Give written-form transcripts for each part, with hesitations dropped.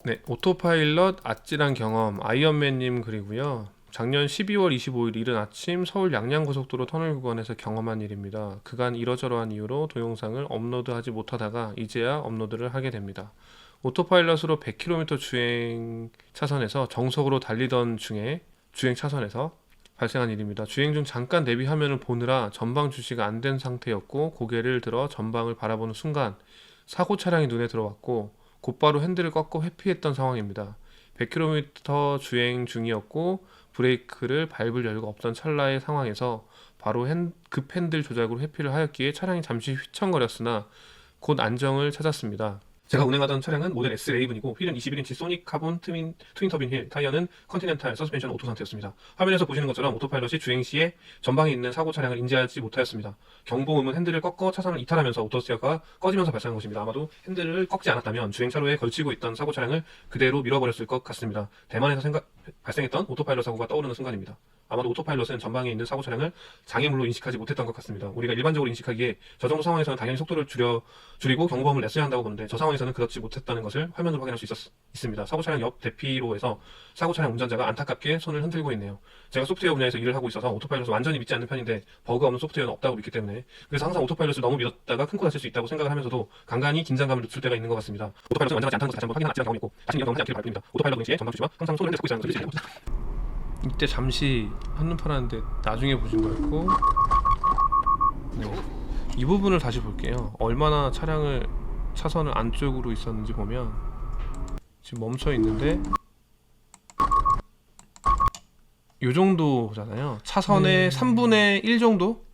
네, 오토파일럿 아찔한 경험 아이언맨님 글이고요. 작년 12월 25일 이른 아침 서울 양양고속도로 터널 구간에서 경험한 일입니다. 그간 이러저러한 이유로 동영상을 업로드하지 못하다가 이제야 업로드를 하게 됩니다. 오토파일럿으로 100km 주행 차선에서 정속으로 달리던 중에 주행 차선에서 발생한 일입니다. 주행 중 잠깐 내비 화면을 보느라 전방 주시가 안 된 상태였고 고개를 들어 전방을 바라보는 순간 사고 차량이 눈에 들어왔고 곧바로 핸들을 꺾고 회피했던 상황입니다. 100km 주행 중이었고 브레이크를 밟을 여유가 없던 찰나의 상황에서 바로 급 핸들 조작으로 회피를 하였기에 차량이 잠시 휘청거렸으나 곧 안정을 찾았습니다. 제가 운행하던 차량은 모델 S 레이븐이고 휠은 21인치 소닉 카본 트윈 터빈 휠, 타이어는 컨티넨탈 서스펜션 오토 상태였습니다. 화면에서 보시는 것처럼 오토파일럿이 주행 시에 전방에 있는 사고 차량을 인지하지 못하였습니다. 경보 음은 핸들을 꺾어 차선을 이탈하면서 오토스티어가 꺼지면서 발생한 것입니다. 아마도 핸들을 꺾지 않았다면 주행 차로에 걸치고 있던 사고 차량을 그대로 밀어버렸을 것 같습니다. 대만에서 발생했던 오토파일럿 사고가 떠오르는 순간입니다. 아마도 오토파일럿은 전방에 있는 사고 차량을 장애물로 인식하지 못했던 것 같습니다. 우리가 일반적으로 인식하기에 저 정도 상황에서는 당연히 속도를 줄이고 경보음을 냈어야 한다고 보는데 저 상황에서는 그렇지 못했다는 것을 화면으로 확인할 수 있습니다. 사고 차량 옆 대피로에서 사고 차량 운전자가 안타깝게 손을 흔들고 있네요. 제가 소프트웨어 분야에서 일을 하고 있어서 오토파일럿을 완전히 믿지 않는 편인데 버그 없는 소프트웨어는 없다고 믿기 때문에 그래서 항상 오토파일럿을 너무 믿었다가 큰 코 다칠 수 있다고 생각을 하면서도 간간히 긴장감을 늦출 때가 있는 것 같습니다. 오토파일럿은 완전하지 않다는 것을 다시 한번 확인한 아찔한 경험이 있고 자신이 이런 경험을 하지 않기를 바랍니다. 오토파일럿 운행 시에 전방 주시와 항상 손을 흔들고 있어야 하는 것을 이때 잠시 한눈판 하는데 나중에 보신 거였고 네. 이 부분을 다시 볼게요. 얼마나 차선을 안쪽으로 있었는지 보면 지금 멈춰 있는데 요 정도잖아요. 차선의 3분의 1 정도?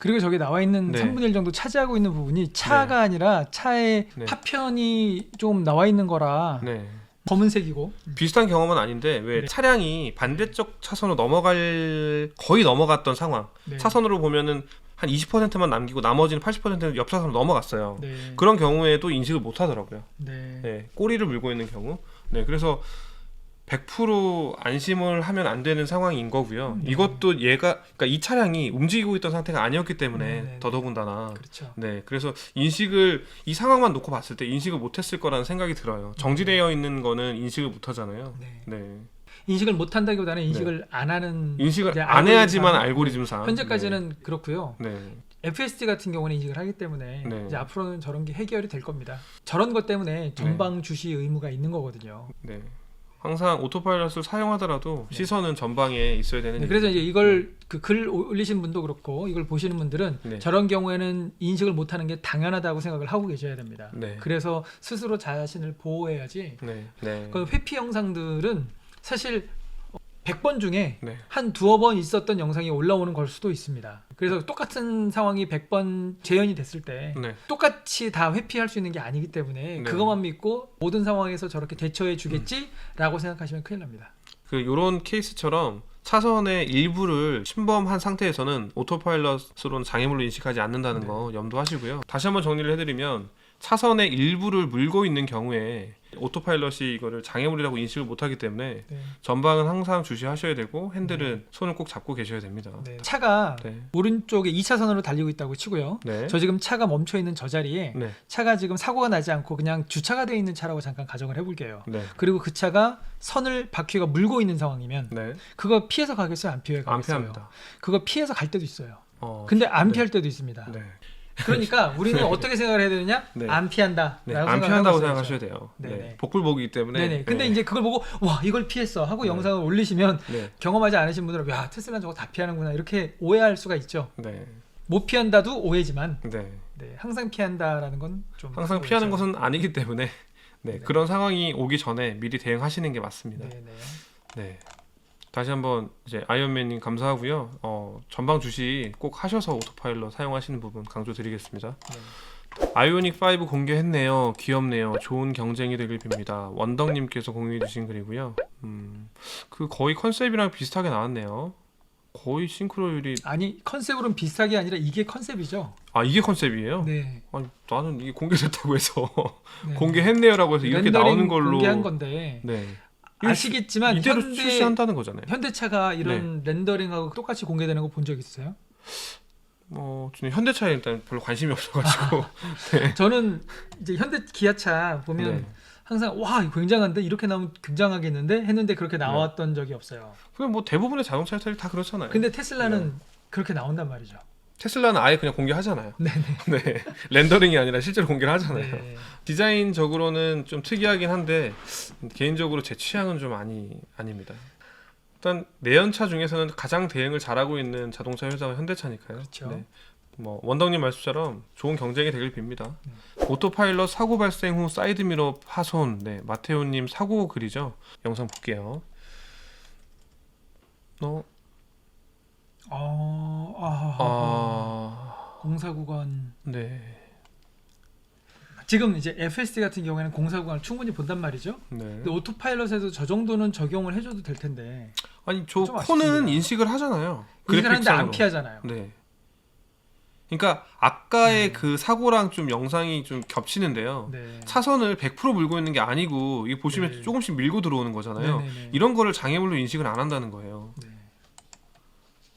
그리고 저기 나와 있는 네. 3분의 1 정도 차지하고 있는 부분이 차가 아니라 차의 네. 파편이 좀 나와 있는 거라 네. 검은색이고 비슷한 경험은 아닌데 왜 네. 차량이 반대쪽 차선으로 거의 넘어갔던 상황. 네. 차선으로 보면은 한 20%만 남기고 나머지는 80%는 옆 차선으로 넘어갔어요. 네. 그런 경우에도 인식을 못 하더라고요. 네. 네, 꼬리를 물고 있는 경우. 네, 그래서 100% 안심을 하면 안 되는 상황인 거고요. 네. 이것도 그러니까 이 차량이 움직이고 있던 상태가 아니었기 때문에 네. 더더군다나. 그렇죠. 네, 그래서 이 상황만 놓고 봤을 때 인식을 못했을 거라는 생각이 들어요. 정지되어 있는 거는 인식을 못하잖아요. 네. 네, 인식을 못 한다기보다는 인식을 안 하는 인식을 이제 안 해야지만 알고리즘상 알고리즘상. 현재까지는 그렇고요. 네, FSD 같은 경우는 인식을 하기 때문에 네. 이제 앞으로는 저런 게 해결이 될 겁니다. 저런 것 때문에 전방 주시 의무가 있는 거거든요. 네. 항상 오토파일럿을 사용하더라도 시선은 전방에 있어야 되는. 네, 그래서 이제 이걸 그 글 올리신 분도 그렇고 이걸 보시는 분들은 네. 저런 경우에는 인식을 못하는 게 당연하다고 생각을 하고 계셔야 됩니다. 네. 그래서 스스로 자신을 보호해야지. 네, 네, 그 회피 영상들은 사실 100번 중에 네. 한 두어 번 있었던 영상이 올라오는 걸 수도 있습니다. 그래서 똑같은 상황이 100번 재현이 됐을 때 네. 똑같이 다 회피할 수 있는 게 아니기 때문에 네. 그것만 믿고 모든 상황에서 저렇게 대처해 주겠지라고 생각하시면 큰일 납니다. 요런 케이스처럼 차선의 일부를 침범한 상태에서는 오토파일럿으로는 장애물로 인식하지 않는다는 네. 거 염두하시고요. 다시 한번 정리를 해드리면 차선의 일부를 물고 있는 경우에 오토파일럿이 이거를 장애물이라고 인식을 못하기 때문에 네. 전방은 항상 주시하셔야 되고 핸들은 손을 꼭 잡고 계셔야 됩니다. 네. 차가 네. 오른쪽에 2차선으로 달리고 있다고 치고요. 네. 저 지금 차가 멈춰 있는 저 자리에 네. 차가 지금 사고가 나지 않고 그냥 주차가 되어 있는 차라고 잠깐 가정을 해볼게요. 네. 그리고 그 차가 선을 바퀴가 물고 있는 상황이면 네. 그거 피해서 가겠어요? 안 피해 가겠어요? 안 피합니다. 그거 피해서 갈 때도 있어요. 근데 근데 안 피할 때도 있습니다. 네. 그러니까 우리는 어떻게 생각을 해야 되냐? 네. 안 피한다. 네. 안 피한다고 생각하셔야 돼요. 네. 복불복이기 때문에. 네네. 근데 네. 이제 그걸 보고 와 이걸 피했어 하고 네. 영상을 올리시면 네. 경험하지 않으신 분들은 야 테슬라는 저거 다 피하는구나 이렇게 오해할 수가 있죠. 네. 못 피한다도 오해지만 네. 네, 항상 피한다라는 건 좀 항상 피하는 것은 아니기 때문에 네, 네. 그런 상황이 오기 전에 미리 대응하시는 게 맞습니다. 네네. 네. 다시 한번 이제 아이언맨님 감사하고요. 전방 주시 꼭 하셔서 오토파일럿 사용하시는 부분 강조드리겠습니다. 네. 아이오닉 5 공개했네요. 귀엽네요. 좋은 경쟁이 되길 빕니다. 원덕님께서 공유해주신 글이고요. 그 거의 컨셉이랑 비슷하게 나왔네요. 거의 싱크로율이 아니 컨셉으로는 비슷하게 아니라 이게 컨셉이죠. 이게 컨셉이에요? 네. 아니 나는 이게 공개됐다고 해서 네. 공개했네요라고 해서 이렇게 렌더링 나오는 걸로 공개한 건데 네. 아시겠지만 이대로 출시한다는 거잖아요. 현대차가 이런 렌더링하고 똑같이 공개되는 거 본 적 있어요? 저는 현대차에 일단 별로 관심이 없어가지고 저는 이제 현대 기아차 보면 네. 항상 와 이거 굉장한데 이렇게 나오면 굉장하겠는데 했는데 그렇게 나왔던 적이 없어요. 그냥 뭐 대부분의 자동차 회사들이 다 그렇잖아요. 근데 테슬라는 그렇게 나온단 말이죠. 테슬라는 아예 그냥 공개하잖아요. 네네. 네, 렌더링이 아니라 실제로 공개를 하잖아요. 네. 디자인적으로는 좀 특이하긴 한데 개인적으로 제 취향은 좀 아닙니다. 일단 내연차 중에서는 가장 대응을 잘하고 있는 자동차 회사가 현대차니까요. 그렇죠. 네. 뭐 원덕님 말씀처럼 좋은 경쟁이 되길 빕니다. 오토파일럿 사고 발생 후 사이드미러 파손. 네, 마테오님 사고 글이죠. 영상 볼게요. 공사 구간. 네, 지금 이제 FSD 같은 경우에는 공사 구간을 충분히 본단 말이죠. 네. 근데 오토파일럿에도 저 정도는 적용을 해줘도 될 텐데 아니 저 좀 코는 아쉽습니다. 인식을 하잖아요. 인식을 하는데 안 그래픽상으로. 피하잖아요. 네. 그러니까 아까의 그 사고랑 좀 영상이 좀 겹치는데요. 네. 차선을 100% 물고 있는 게 아니고 이게 보시면 네. 조금씩 밀고 들어오는 거잖아요. 네네네. 이런 거를 장애물로 인식을 안 한다는 거예요. 네.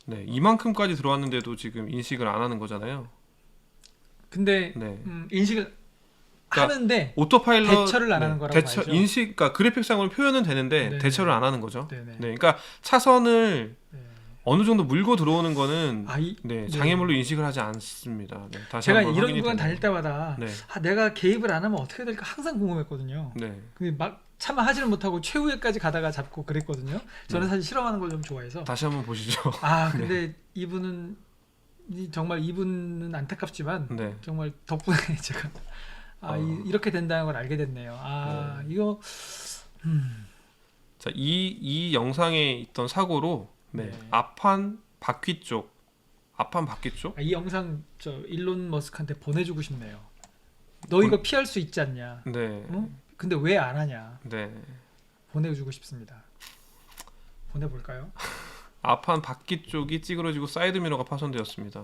네, 이만큼까지 들어왔는데도 지금 인식을 안 하는 거잖아요. 근데 네. 인식을 그러니까 하는데 오토파일럿 대처를 안 하는 거라고 봐야죠. 인식, 그러니까 그래픽상으로 표현은 되는데 네네. 대처를 안 하는 거죠. 네네. 네, 그러니까 차선을 네. 어느 정도 물고 들어오는 거는 네. 네, 장애물로 인식을 하지 않습니다. 네, 다시 제가 한번 이런 확인이 구간 되네요. 다닐 때마다 네, 내가 개입을 안 하면 어떻게 될까 항상 궁금했거든요. 네, 근데 막 차마 하지는 못하고 최후에까지 가다가 잡고 그랬거든요. 저는 사실 실험하는 걸 좀 좋아해서. 다시 한번 보시죠. 근데 이분은 안타깝지만 네, 정말 덕분에 제가 이렇게 된다는 걸 알게 됐네요. 이거 자, 이 영상에 있던 사고로 네, 네. 앞판 바퀴 쪽, 이 영상 저 일론 머스크한테 보내주고 싶네요. 너 이거 피할 수 있지 않냐? 네, 근데 왜 안 하냐? 네, 보내주고 싶습니다. 보내볼까요? 앞판 바퀴 쪽이 찌그러지고 사이드 미러가 파손되었습니다.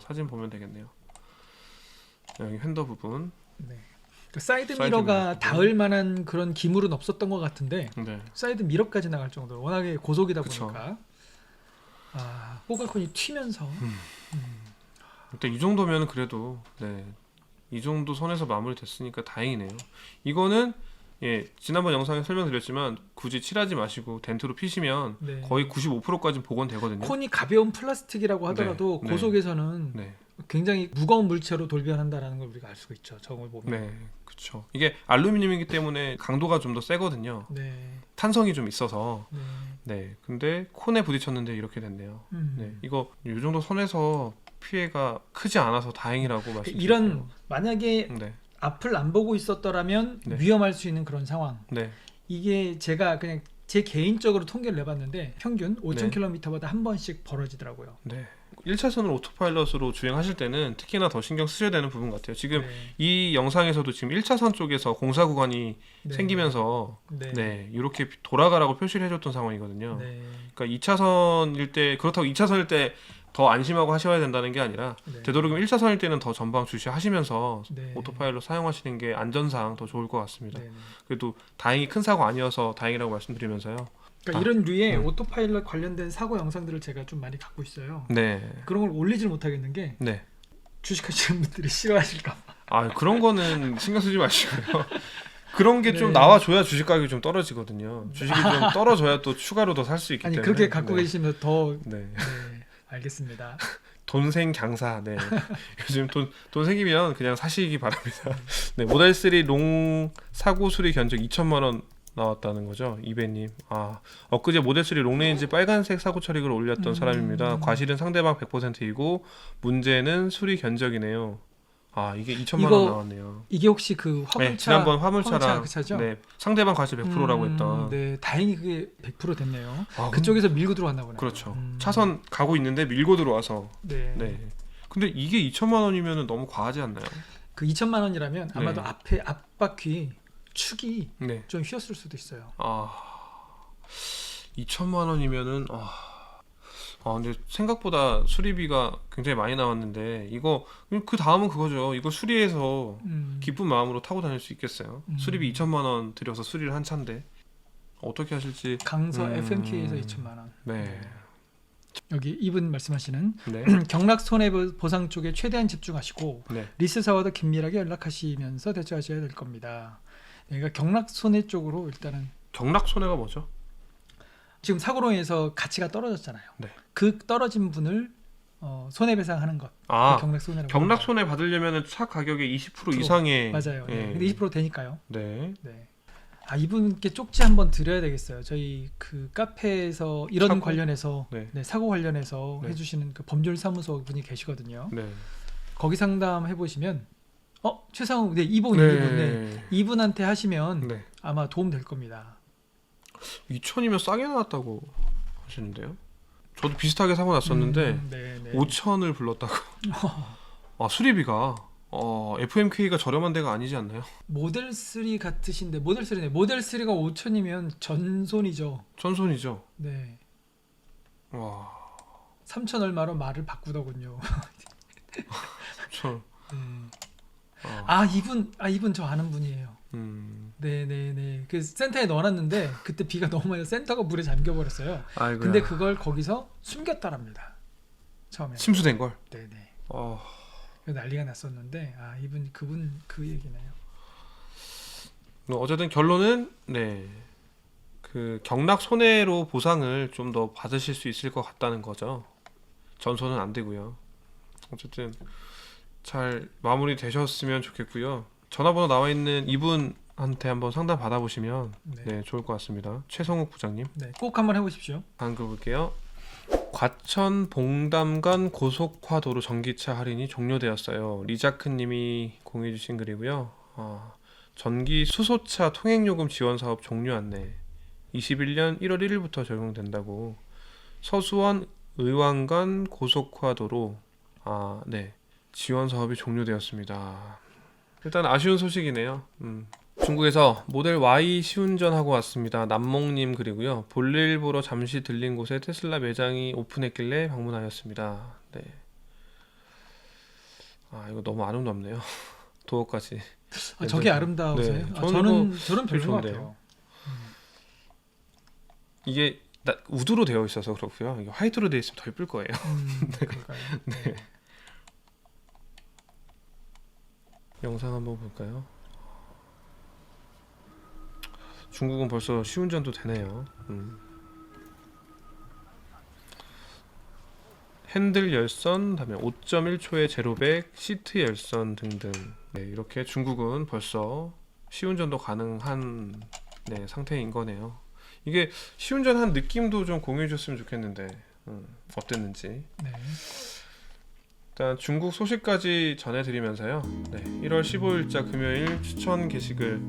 사진 보면 되겠네요. 여기 핸더 부분. 네. 그 사이드 사이드 미러가 미러. 닿을 만한 그런 기물은 없었던 것 같은데 네, 사이드 미러까지 나갈 정도로 워낙에 고속이다 그쵸. 보니까 뽀글콘이 튀면서 일단 이 정도면 그래도 네, 이 정도 선에서 마무리됐으니까 다행이네요. 이거는 지난번 영상에 설명드렸지만 굳이 칠하지 마시고 덴트로 피시면 네. 거의 95%까지 복원되거든요. 콘이 가벼운 플라스틱이라고 하더라도 네. 고속에서는 네, 굉장히 무거운 물체로 돌변한다라는 걸 우리가 알 수가 있죠. 저걸 보면. 네, 그렇죠. 이게 알루미늄이기 때문에 강도가 좀 더 세거든요. 네. 탄성이 좀 있어서. 네. 네, 근데 콘에 부딪혔는데 이렇게 됐네요. 네, 이거 이 정도 선에서 피해가 크지 않아서 다행이라고 말씀드릴게요. 이런 만약에 네, 앞을 안 보고 있었더라면 네. 위험할 수 있는 그런 상황. 네, 이게 제가 그냥 제 개인적으로 통계를 내봤는데 평균 네. 5,000km마다 한 번씩 벌어지더라고요. 네. 1차선을 오토파일럿으로 주행하실 때는 특히나 더 신경 쓰셔야 되는 부분 같아요. 지금 네. 이 영상에서도 지금 1차선 쪽에서 공사 구간이 네. 생기면서 네. 네, 이렇게 돌아가라고 표시를 해줬던 상황이거든요. 네. 그러니까 2차선일 때 그렇다고 2차선일 때 더 안심하고 하셔야 된다는 게 아니라 네. 되도록이면 1차선일 때는 더 전방 주시하시면서 네. 오토파일럿 사용하시는 게 안전상 더 좋을 것 같습니다. 네. 그래도 다행히 큰 사고 아니어서 다행이라고 말씀드리면서요. 그러니까 이런 류의 음. 오토파일럿 관련된 사고 영상들을 제가 좀 많이 갖고 있어요. 네, 그런 걸 올리질 못하겠는 게 네. 주식하시는 분들이 싫어하실까 봐. 아 그런 거는 신경 쓰지 마시고요. 그런 게 좀 네. 나와줘야 주식 가격이 좀 떨어지거든요. 주식이 좀 떨어져야 또 추가로 더 살 수 있기 아니 때문에. 그렇게 갖고 네. 계시면 더 네. 알겠습니다. 돈생 장사. 네. 요즘 돈 생기면 그냥 사시기 바랍니다. 네, 모델 3 롱 사고 수리 견적 2천만 원 나왔다는 거죠, 이배님. 엊그제 모델 3 롱레인지 빨간색 사고 처리를 올렸던 사람입니다. 과실은 상대방 100%이고 문제는 수리 견적이네요. 이게 2천만 원 나왔네요. 이게 혹시 그 화물차 네, 지난번 화물차랑 그 차죠? 네, 상대방 과실 100%라고 했던. 네, 다행히 그게 100% 됐네요. 아, 그쪽에서 밀고 들어왔나 보네요. 그렇죠. 차선 가고 있는데 밀고 들어와서. 네. 네. 근데 이게 2천만 원이면 너무 과하지 않나요? 그 2천만 원이라면 아마도 네. 앞에 앞바퀴 축이 네. 좀 휘었을 수도 있어요. 2천만 원이면은 근데 생각보다 수리비가 굉장히 많이 나왔는데 이거 그 다음은 그거죠. 이거 수리해서 기쁜 마음으로 타고 다닐 수 있겠어요? 수리비 2천만 원 들여서 수리를 한 차인데 어떻게 하실지. 강서 FMK에서 2천만 원. 네. 여기 이분 말씀하시는 네. 경락 손해보상 쪽에 최대한 집중하시고 네. 리스사와도 긴밀하게 연락하시면서 대처하셔야 될 겁니다. 그러니까 경락 손해 쪽으로 일단은 경락 손해가 뭐죠? 지금 사고로 인해서 가치가 떨어졌잖아요. 네. 그 떨어진 분을 손해배상하는 것. 아, 경락 손해라고. 경락 합니다. 손해 받으려면 차 가격의 20% 프로. 이상의 맞아요. 예. 네. 근데 20% 되니까요. 네. 네. 아, 이분께 쪽지 한번 드려야 되겠어요. 저희 그 카페에서 이런 사고? 관련해서 네. 네, 사고 관련해서 네. 해주시는 그 법률사무소 분이 계시거든요. 네. 거기 상담해 보시면 최상욱 이분 이분 네. 이분한테 하시면 네. 아마 도움 될 겁니다. 2천이면 싸게 나왔다고 하시는데요. 저도 비슷하게 사고 났었는데 네. 5천을 불렀다고. 아, 수리비가 FMK가 저렴한 데가 아니지 않나요? 모델 3 같으신데 모델 3네. 모델 3가 5천이면 전손이죠. 전손이죠. 네. 와, 3천 얼마로 말을 바꾸더군요. 저, 이분 저 아는 분이에요. 네네네. 그 센터에 넣어놨는데 그때 비가 너무 많이 와서 센터가 물에 잠겨 버렸어요. 아이고야. 근데 그걸 거기서 숨겼다랍니다. 처음에. 침수된 걸. 네네. 어, 그래서 난리가 났었는데 그분 그 얘기네요. 어쨌든 결론은 네. 그 경락 손해로 보상을 좀 더 받으실 수 있을 것 같다는 거죠. 전손은 안 되고요. 어쨌든 잘 마무리 되셨으면 좋겠고요. 전화번호 나와 있는 이분한테 한번 상담 받아보시면 네, 좋을 것 같습니다. 최성욱 부장님. 네, 꼭 한번 해보십시오. 다음 글 볼게요. 과천 봉담 간 고속화도로 전기차 할인이 종료되었어요. 리자크님이 공유해주신 글이고요. 전기 수소차 통행요금 지원 사업 종료 안내. 21년 1월 1일부터 적용된다고. 서수원 의왕간 고속화도로 네, 지원 사업이 종료되었습니다. 일단 아쉬운 소식이네요. 중국에서 모델 Y 시운전하고 왔습니다. 남몽님 글이고요. 볼일 보러 잠시 들린 곳에 테슬라 매장이 오픈했길래 방문하였습니다. 네. 이거 너무 아름답네요. 도어까지. 저게 아름다우세요? 네, 저는 별로인 것 좋은데요. 같아요. 이게 우드로 되어 있어서 그렇고요. 이게 화이트로 되어 있으면 더 예쁠 거예요. 그럴까요? 네. 영상 한번 볼까요? 중국은 벌써 시운전도 되네요. 핸들 열선, 다음에 5.1초의 제로백, 시트 열선 등등. 네, 이렇게 중국은 벌써 시운전도 가능한 상태인 거네요. 이게 시운전한 느낌도 좀 공유해 줬으면 좋겠는데 어땠는지. 네. 일단 중국 소식까지 전해드리면서요. 1월 15일자 금요일 추천 게시글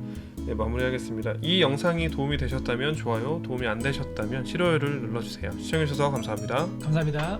마무리하겠습니다. 이 영상이 도움이 되셨다면 좋아요, 도움이 안 되셨다면 싫어요를 눌러주세요. 시청해주셔서 감사합니다. 감사합니다.